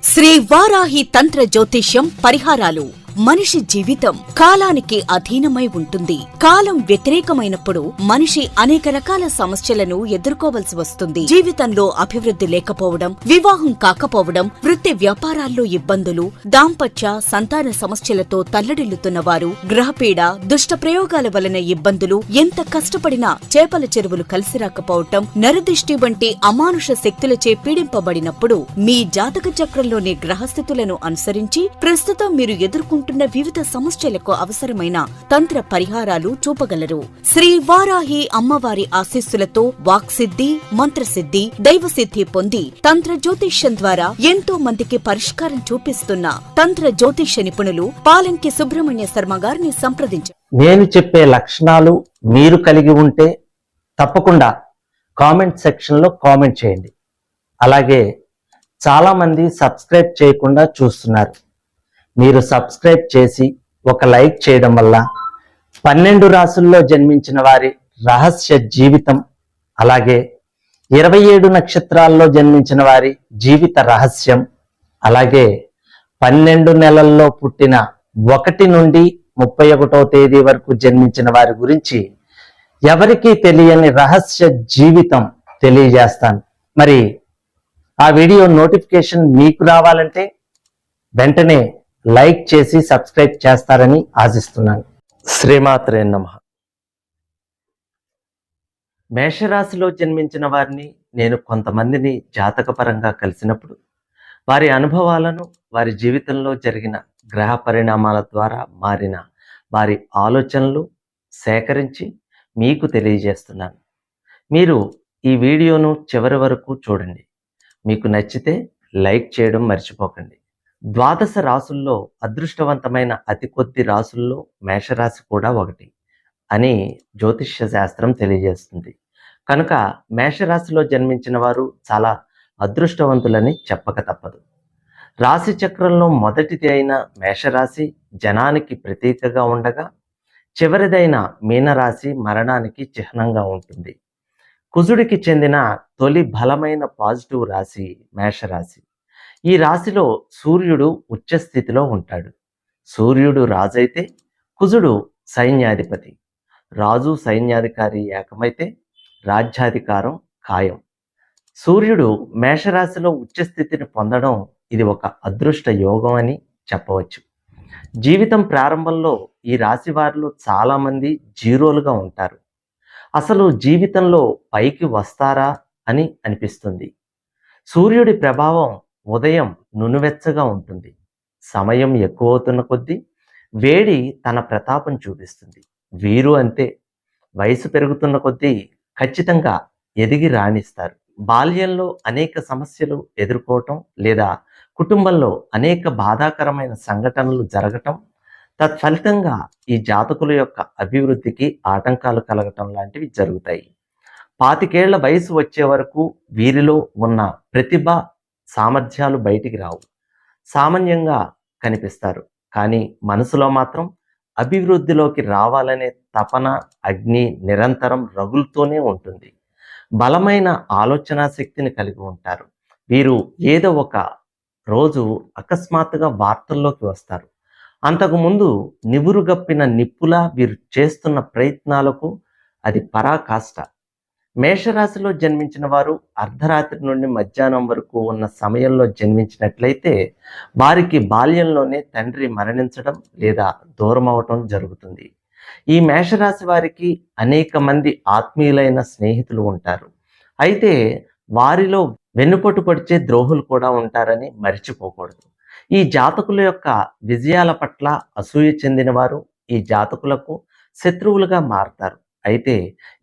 శ్రీ వారాహి తంత్ర జ్యోతిష్యం పరిహారాలు. మనిషి జీవితం కాలానికి అధీనమై ఉంటుంది. కాలం వ్యతిరేకమైనప్పుడు మనిషి అనేక రకాల సమస్యలను ఎదుర్కోవలసి వస్తుంది. జీవితంలో అభివృద్ధి లేకపోవడం, వివాహం కాకపోవడం, వృత్తి వ్యాపారాల్లో ఇబ్బందులు, దాంపత్య సంతాన సమస్యలతో తల్లడిల్లుతున్న వారు, గ్రహపీడ, దుష్ట ప్రయోగాల వలన ఇబ్బందులు, ఎంత కష్టపడినా చేపల చెరువులు కలిసి రాకపోవటం, నరదిష్టి వంటి అమానుష శక్తులచే పీడింపబడినప్పుడు మీ జాతక చక్రంలోని గ్రహస్థితులను అనుసరించి ప్రస్తుతం మీరు ఎదుర్కొంటున్న వివిధ సమస్యలకు అవసరమైన తంత్ర పరిహారాలు చూపగలరు. శ్రీ వారాహి అమ్మవారి ఆశీస్సులతో వాక్సిద్ధి, మంత్రసిద్ధి, దైవసిద్ధి పొంది తంత్ర జ్యోతిష్యం ద్వారా ఎంతో మందికి పరిష్కారం చూపిస్తున్న తంత్ర జ్యోతిష్య నిపుణులు పాలంకి సుబ్రహ్మణ్య శర్మ గారిని సంప్రదించారు. నేను చెప్పే లక్షణాలు మీరు కలిగి ఉంటే తప్పకుండా కామెంట్ సెక్షన్ లో కామెంట్ చేయండి. అలాగే చాలా మంది సబ్స్క్రైబ్ చేయకుండా చూస్తున్నారు. మీరు సబ్స్క్రైబ్ చేసి ఒక లైక్ చేయడం వల్ల 12 రాసుల్లో జన్మించిన వారి రహస్య జీవితం, అలాగే 27 నక్షత్రాల్లో జన్మించిన వారి జీవిత రహస్యం, అలాగే 12 నెలల్లో పుట్టిన 1 నుండి 31వ తేదీ వరకు జన్మించిన వారి గురించి ఎవరికీ తెలియని రహస్య జీవితం తెలియజేస్తాను. మరి ఆ వీడియో నోటిఫికేషన్ మీకు రావాలంటే వెంటనే లైక్ చేసి సబ్స్క్రైబ్ చేస్తారని ఆశిస్తున్నాను. శ్రీమాత్రే నమః. మేషరాశిలో జన్మించిన వారిని నేను కొంతమందిని జాతకపరంగా కలిసినప్పుడు వారి అనుభవాలను, వారి జీవితంలో జరిగిన గ్రహ పరిణామాల ద్వారా మారిన వారి ఆలోచనలు సేకరించి మీకు తెలియజేస్తున్నాను. మీరు ఈ వీడియోను చివరి వరకు చూడండి. మీకు నచ్చితే లైక్ చేయడం మర్చిపోకండి. 12 రాసుల్లో అదృష్టవంతమైన అతి కొద్ది రాసుల్లో మేషరాశి కూడా ఒకటి అని జ్యోతిష్య శాస్త్రం తెలియజేస్తుంది. కనుక మేషరాశిలో జన్మించిన వారు చాలా అదృష్టవంతులని చెప్పక తప్పదు. రాశి చక్రంలో మొదటిది అయిన మేషరాశి జనానికి ప్రతీకగా ఉండగా, చివరిదైన మీనరాశి మరణానికి చిహ్నంగా ఉంటుంది. కుజుడికి చెందిన తొలి బలమైన పాజిటివ్ రాశి మేషరాశి. ఈ రాశిలో సూర్యుడు ఉచ్చస్థితిలో ఉంటాడు. సూర్యుడు రాజైతే కుజుడు సైన్యాధిపతి. రాజు సైన్యాధికారి ఏకమైతే రాజ్యాధికారం ఖాయం. సూర్యుడు మేషరాశిలో ఉచ్చస్థితిని పొందడం ఇది ఒక అదృష్ట యోగం అని చెప్పవచ్చు. జీవితం ప్రారంభంలో ఈ రాశి వారిలో చాలామంది జీరోలుగా ఉంటారు. అసలు జీవితంలో పైకి వస్తారా అని అనిపిస్తుంది. సూర్యుడి ప్రభావం ఉదయం నునువెచ్చగా ఉంటుంది. సమయం ఎక్కువవుతున్న కొద్దీ వేడి తన ప్రతాపం చూపిస్తుంది. వీరు అంతే. వయసు పెరుగుతున్న కొద్దీ ఖచ్చితంగా ఎదిగి రాణిస్తారు. బాల్యంలో అనేక సమస్యలు ఎదుర్కోవటం లేదా కుటుంబంలో అనేక బాధాకరమైన సంఘటనలు జరగటం, తత్ఫలితంగా ఈ జాతకుల యొక్క అభివృద్ధికి ఆటంకాలు కలగటం లాంటివి జరుగుతాయి. 25 ఏళ్ల వయసు వచ్చే వరకు వీరిలో ఉన్న ప్రతిభ, సామర్థ్యాలు బయటికి రావు. సామాన్యంగా కనిపిస్తారు. కానీ మనసులో మాత్రం అభివృద్ధిలోకి రావాలనే తపన, అగ్ని నిరంతరం రగులుతూనే ఉంటుంది. బలమైన ఆలోచన శక్తిని కలిగి ఉంటారు. వీరు ఏదో ఒక రోజు అకస్మాత్తుగా వార్తల్లోకి వస్తారు. అంతకుముందు నివురుగప్పిన నిప్పులా వీరు చేస్తున్న ప్రయత్నాలకు అది పరాకాష్ట. మేషరాశిలో జన్మించిన వారు అర్ధరాత్రి నుండి మధ్యాహ్నం వరకు ఉన్న సమయంలో జన్మించినట్లయితే వారికి బాల్యంలోనే తండ్రి మరణించడం లేదా దూరం అవటం జరుగుతుంది. ఈ మేషరాశి వారికి అనేక మంది ఆత్మీయులైన స్నేహితులు ఉంటారు. అయితే వారిలో వెన్నుపోటు పొడిచే ద్రోహులు కూడా ఉంటారని మరిచిపోకూడదు. ఈ జాతకుల యొక్క విజయాల పట్ల అసూయ చెందిన వారు ఈ జాతకులకు శత్రువులుగా మారతారు. అయితే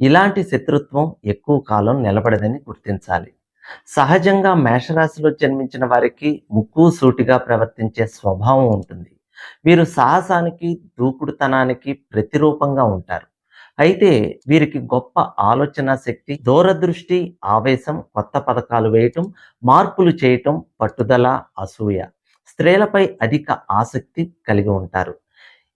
ఇలాంటి శత్రుత్వం ఎక్కువ కాలం నిలబడదని గుర్తించాలి. సహజంగా మేషరాశిలో జన్మించిన వారికి ముక్కు సూటిగా ప్రవర్తించే స్వభావం ఉంటుంది. వీరు సాహసానికి, దూకుడుతనానికి ప్రతిరూపంగా ఉంటారు. అయితే వీరికి గొప్ప ఆలోచన శక్తి, దూరదృష్టి, ఆవేశం, కొత్త పథకాలు వేయటం, మార్పులు చేయటం, పట్టుదల, అసూయ, స్త్రీలపై అధిక ఆసక్తి కలిగి ఉంటారు.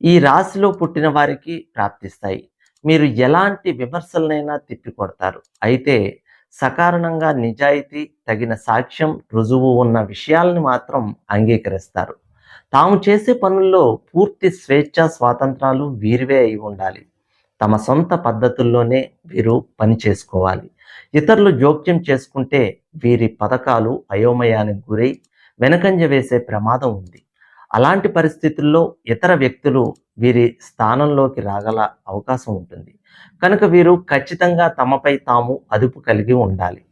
ఈ రాశిలో పుట్టిన వారికి ప్రాప్తిస్తాయి. మీరు ఎలాంటి విమర్శలనైనా తిప్పికొడతారు. అయితే సకారణంగా నిజాయితీ, తగిన సాక్ష్యం, రుజువు ఉన్న విషయాల్ని మాత్రం అంగీకరిస్తారు. తాము చేసే పనుల్లో పూర్తి స్వేచ్ఛ, స్వాతంత్రాలు వీరివే అయి ఉండాలి. తమ సొంత పద్ధతుల్లోనే వీరు పని చేసుకోవాలి. ఇతరులు జోక్యం చేసుకుంటే వీరి పథకాలు అయోమయానికి గురై వెనకంజ వేసే ప్రమాదం ఉంది. అలాంటి పరిస్థితుల్లో ఇతర వ్యక్తులు వీరి స్థానంలోకి రాగల అవకాశం ఉంటుంది. కనుక వీరు ఖచ్చితంగా తమపై తాము అదుపు కలిగి ఉండాలి.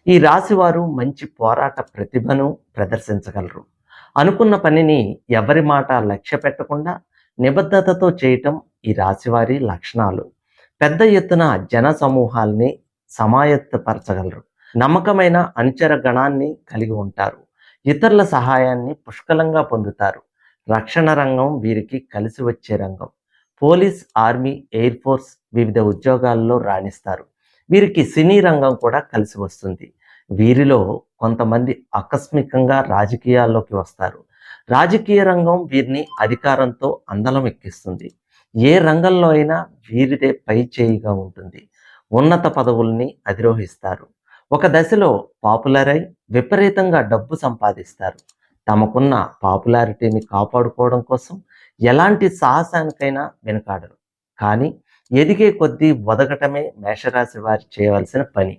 ఈ రాశివారు మంచి పోరాట ప్రతిభను ప్రదర్శించగలరు. అనుకున్న పనిని ఎవరి మాట లక్ష్య పెట్టకుండా నిబద్ధతతో చేయటం ఈ రాశివారి లక్షణాలు. పెద్ద ఎత్తున జన సమూహాల్ని సమాయత్తపరచగలరు. నమ్మకమైన అనుచర గణాన్ని కలిగి ఉంటారు. ఇతరుల సహాయాన్ని పుష్కలంగా పొందుతారు. రక్షణ రంగం వీరికి కలిసి వచ్చే రంగం. పోలీస్, ఆర్మీ, ఎయిర్ ఫోర్స్ వివిధ ఉద్యోగాల్లో రాణిస్తారు. వీరికి సినీ రంగం కూడా కలిసి వస్తుంది. వీరిలో కొంతమంది ఆకస్మికంగా రాజకీయాల్లోకి వస్తారు. రాజకీయ రంగం వీరిని అధికారంతో అందలం ఎక్కిస్తుంది. ఏ రంగంలో అయినా వీరిదే పై చేయిగా ఉంటుంది. ఉన్నత పదవుల్ని అధిరోహిస్తారు. ఒక దశలో పాపులర్ అయి విపరీతంగా డబ్బు సంపాదిస్తారు. తమకున్న పాపులారిటీని కాపాడుకోవడం కోసం ఎలాంటి సాహసానికైనా వెనుకాడరు. కానీ ఎదిగే కొద్దీ ఒదగటమే మేషరాశి వారి చేయవలసిన పని.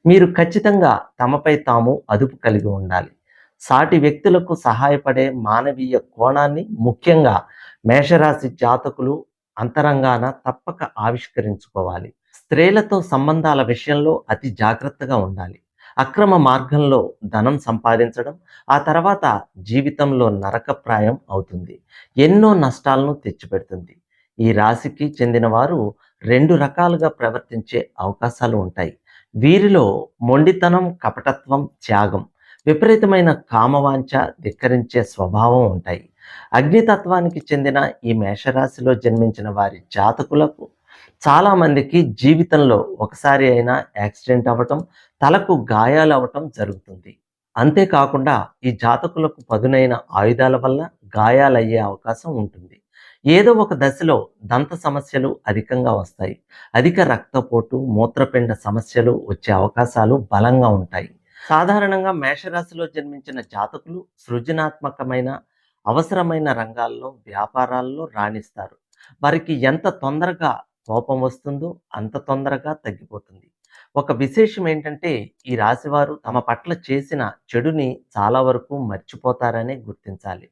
మీరు ఖచ్చితంగా తమపై తాము అదుపు కలిగి ఉండాలి. సాటి వ్యక్తులకు సహాయపడే మానవీయ కోణాన్ని ముఖ్యంగా మేషరాశి జాతకులు అంతరంగాన తప్పక ఆవిష్కరించుకోవాలి. స్త్రీలతో సంబంధాల విషయంలో అతి జాగ్రత్తగా ఉండాలి. అక్రమ మార్గంలో ధనం సంపాదించడం ఆ తర్వాత జీవితంలో నరకప్రాయం అవుతుంది. ఎన్నో నష్టాలను తెచ్చిపెడుతుంది. ఈ రాశికి చెందిన వారు రెండు రకాలుగా ప్రవర్తించే అవకాశాలు ఉంటాయి. వీరిలో మొండితనం, కపటత్వం, త్యాగం, విపరీతమైన కామవాంఛ, ధిక్కరించే స్వభావం ఉంటాయి. అగ్నితత్వానికి చెందిన ఈ మేషరాశిలో జన్మించిన వారి జాతకులకు చాలామందికి జీవితంలో ఒకసారి అయినా యాక్సిడెంట్ అవ్వటం, తలకు గాయాలు అవ్వటం జరుగుతుంది. అంతేకాకుండా ఈ జాతకులకు పదునైన ఆయుధాల వల్ల గాయాలయ్యే అవకాశం ఉంటుంది. ఏదో ఒక దశలో దంత సమస్యలు అధికంగా వస్తాయి. అధిక రక్తపోటు, మూత్రపిండ సమస్యలు వచ్చే అవకాశాలు బలంగా ఉంటాయి. సాధారణంగా మేషరాశిలో జన్మించిన జాతకులు సృజనాత్మకమైన, అవసరమైన రంగాల్లో, వ్యాపారాల్లో రాణిస్తారు. వారికి ఎంత తొందరగా కోపం వస్తుందో అంత తొందరగా తగ్గిపోతుంది. ఒక విశేషం ఏంటంటే ఈ రాశివారు తమ పట్ల చేసిన చెడుని చాలా వరకు మర్చిపోతారనే గుర్తించాలి.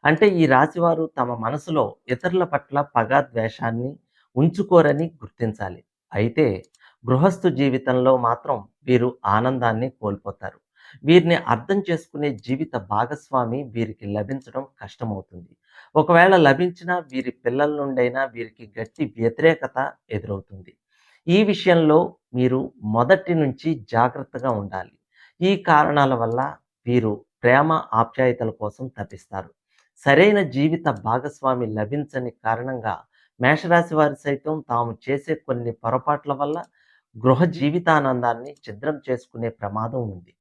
అంటే ఈ రాశివారు తమ మనసులో ఇతరుల పట్ల పగ, ద్వేషాన్ని ఉంచుకోరని గుర్తించాలి. అయితే గృహస్థు జీవితంలో మాత్రం వీరు ఆనందాన్ని కోల్పోతారు. వీరిని అర్థం చేసుకునే జీవిత భాగస్వామి వీరికి లభించడం కష్టమవుతుంది. ఒకవేళ లభించినా వీరి పిల్లల నుండైనా వీరికి గట్టి వ్యతిరేకత ఎదురవుతుంది. ఈ విషయంలో మీరు మొదటి నుంచి జాగ్రత్తగా ఉండాలి. ఈ కారణాల వల్ల వీరు ప్రేమ, ఆప్యాయతల కోసం తపిస్తారు. సరైన జీవిత భాగస్వామి లభించని కారణంగా మేషరాశి వారు సైతం తాము చేసే కొన్ని పొరపాట్ల వల్ల గృహ జీవితానందాన్ని ఛిద్రం చేసుకునే ప్రమాదం ఉంది.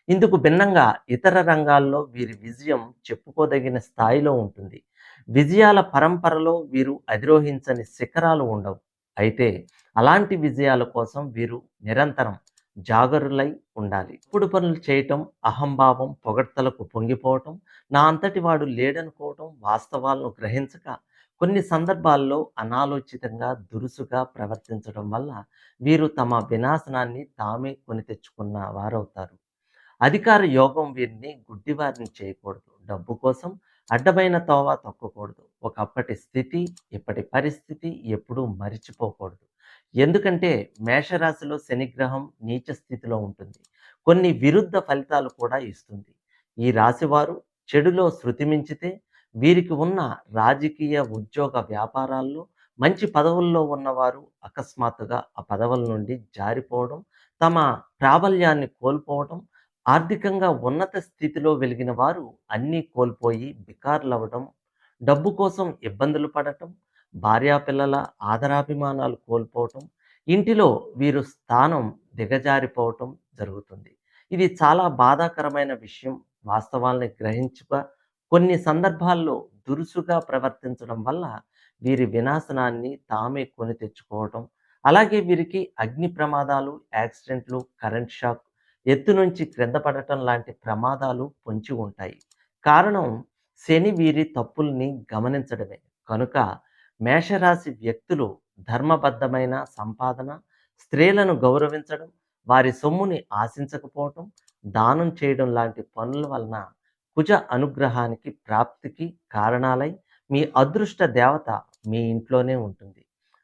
ఇందుకు భిన్నంగా ఇతర రంగాల్లో వీరి విజయం చెప్పుకోదగిన స్థాయిలో ఉంటుంది. విజయాల పరంపరలో వీరు అధిరోహించని శిఖరాలు ఉండవు. అయితే అలాంటి విజయాల కోసం వీరు నిరంతరం జాగరులై ఉండాలి. ఇప్పుడు పనులు చేయటం, అహంభావం, పొగడ్తలకు పొంగిపోవటం, నా అంతటి వాడు లేడనుకోవటం, వాస్తవాలను గ్రహించక కొన్ని సందర్భాల్లో అనాలోచితంగా, దురుసుగా ప్రవర్తించడం వల్ల వీరు తమ వినాశనాన్ని తామే కొని తెచ్చుకున్న వారవుతారు. అధికార యోగం వీరిని గుడ్డివారిని చేయకూడదు. డబ్బు కోసం అడ్డమైన తోవ తొక్కకూడదు. ఒకప్పటి స్థితి, ఇప్పటి పరిస్థితి ఎప్పుడూ మరిచిపోకూడదు. ఎందుకంటే మేషరాశిలో శనిగ్రహం నీచ స్థితిలో ఉంటుంది. కొన్ని విరుద్ధ ఫలితాలు కూడా ఇస్తుంది. ఈ రాశివారు చెడులో శృతి మించితే వీరికి ఉన్న రాజకీయ, ఉద్యోగ, వ్యాపారాల్లో మంచి పదవుల్లో ఉన్నవారు అకస్మాత్తుగా ఆ పదవుల నుండి జారిపోవడం, తమ ప్రాబల్యాన్ని కోల్పోవడం, ఆర్థికంగా ఉన్నత స్థితిలో వెలిగిన వారు అన్నీ కోల్పోయి బికారులవ్వడం, డబ్బు కోసం ఇబ్బందులు పడటం, భార్యాపిల్లల ఆదరాభిమానాలు కోల్పోవటం, ఇంటిలో వీరు స్థానం దిగజారిపోవటం జరుగుతుంది. ఇది చాలా బాధాకరమైన విషయం. వాస్తవాల్ని గ్రహించుక కొన్ని సందర్భాల్లో దురుసుగా ప్రవర్తించడం వల్ల వీరి వినాశనాన్ని తామే కొని తెచ్చుకోవటం, అలాగే వీరికి అగ్ని ప్రమాదాలు, యాక్సిడెంట్లు, కరెంట్ షాక్, ఎత్తు నుంచి క్రింద పడటం లాంటి ప్రమాదాలు పొంచి ఉంటాయి. కారణం శని వీరి తప్పుల్ని గమనించడమే. కనుక మేషరాశి వ్యక్తులు ధర్మబద్ధమైన సంపాదన, స్త్రీలను గౌరవించడం, వారి సొమ్ముని ఆశించకపోవటం, దానం చేయడం లాంటి పనుల వలన కుజ అనుగ్రహానికి ప్రాప్తికి కారణాలై మీ అదృష్ట దేవత మీ ఇంట్లోనే ఉంటుంది.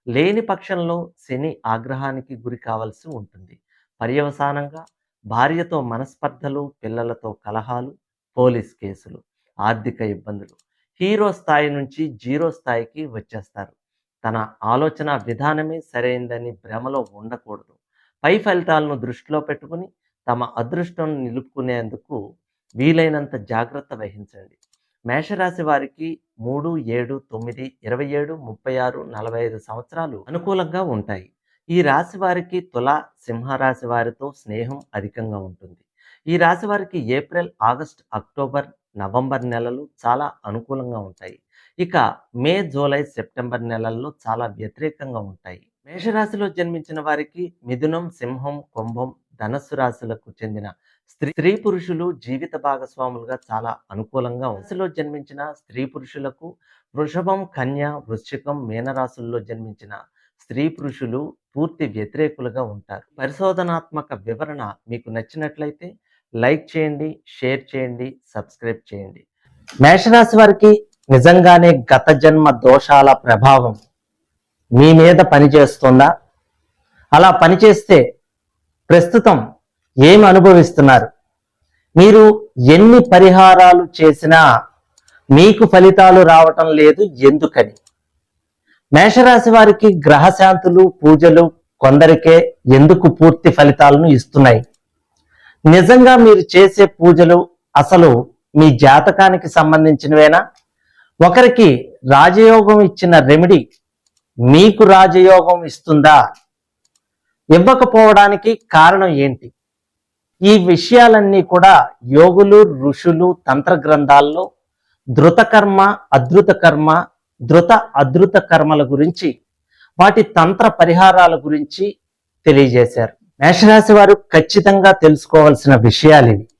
లేని పక్షంలో శని ఆగ్రహానికి గురి కావాల్సి ఉంటుంది. పర్యవసానంగా భార్యతో మనస్పర్ధలు, పిల్లలతో కలహాలు, పోలీస్ కేసులు, ఆర్థిక ఇబ్బందులు. హీరో స్థాయి నుంచి జీరో స్థాయికి వచ్చేస్తారు. తన ఆలోచన విధానమే సరైందని భ్రమలో ఉండకూడదు. పై ఫలితాలను దృష్టిలో పెట్టుకుని తమ అదృష్టం నిలుపుకునేందుకు వీలైనంత జాగ్రత్త వహించండి. మేషరాశి వారికి 3, 7, 9, 27, 36, 45 సంవత్సరాలు అనుకూలంగా ఉంటాయి. ఈ రాశి వారికి తుల, సింహరాశి వారితో స్నేహం అధికంగా ఉంటుంది. ఈ రాశి వారికి ఏప్రిల్, ఆగస్ట్, అక్టోబర్, నవంబర్ నెలలు చాలా అనుకూలంగా ఉంటాయి. ఇక మే, జూలై, సెప్టెంబర్ నెలల్లో చాలా వ్యతిరేకంగా ఉంటాయి. మేషరాశిలో జన్మించిన వారికి మిథునం, సింహం, కుంభం, ధనస్సు రాశులకు చెందిన స్త్రీ పురుషులు జీవిత భాగస్వాములుగా చాలా అనుకూలంగా ఉంటారు. రాశిలో జన్మించిన స్త్రీ పురుషులకు వృషభం, కన్య, వృశ్చికం, మీనరాశుల్లో జన్మించిన స్త్రీ పురుషులు పూర్తి వ్యతిరేకులుగా ఉంటారు. పరిశోధనాత్మక వివరణ మీకు నచ్చినట్లయితే లైక్ చేయండి, షేర్ చేయండి, సబ్స్క్రైబ్ చేయండి. మేషరాశి వారికి నిజంగానే గత జన్మ దోషాల ప్రభావం మీ మీద పనిచేస్తుందా? అలా పనిచేస్తే ప్రస్తుతం ఏమి అనుభవిస్తున్నారు? మీరు ఎన్ని పరిహారాలు చేసినా మీకు ఫలితాలు రావటం లేదు, ఎందుకని? మేషరాశి వారికి గ్రహశాంతులు, పూజలు కొందరికే ఎందుకు పూర్తి ఫలితాలను ఇస్తున్నాయి? నిజంగా మీరు చేసే పూజలు అసలు మీ జాతకానికి సంబంధించినవేనా? ఒకరికి రాజయోగం ఇచ్చిన రెమెడీ మీకు రాజయోగం ఇస్తుందా? ఇవ్వకపోవడానికి కారణం ఏంటి? ఈ విషయాలన్నీ కూడా యోగులు, ఋషులు తంత్ర గ్రంథాల్లో ధృతకర్మ, అధృత కర్మ, ధృత అధృత కర్మల గురించి, వాటి తంత్ర పరిహారాల గురించి తెలియజేశారు. మేషరాశి వారు ఖచ్చితంగా తెలుసుకోవాల్సిన విషయాలు ఇవి.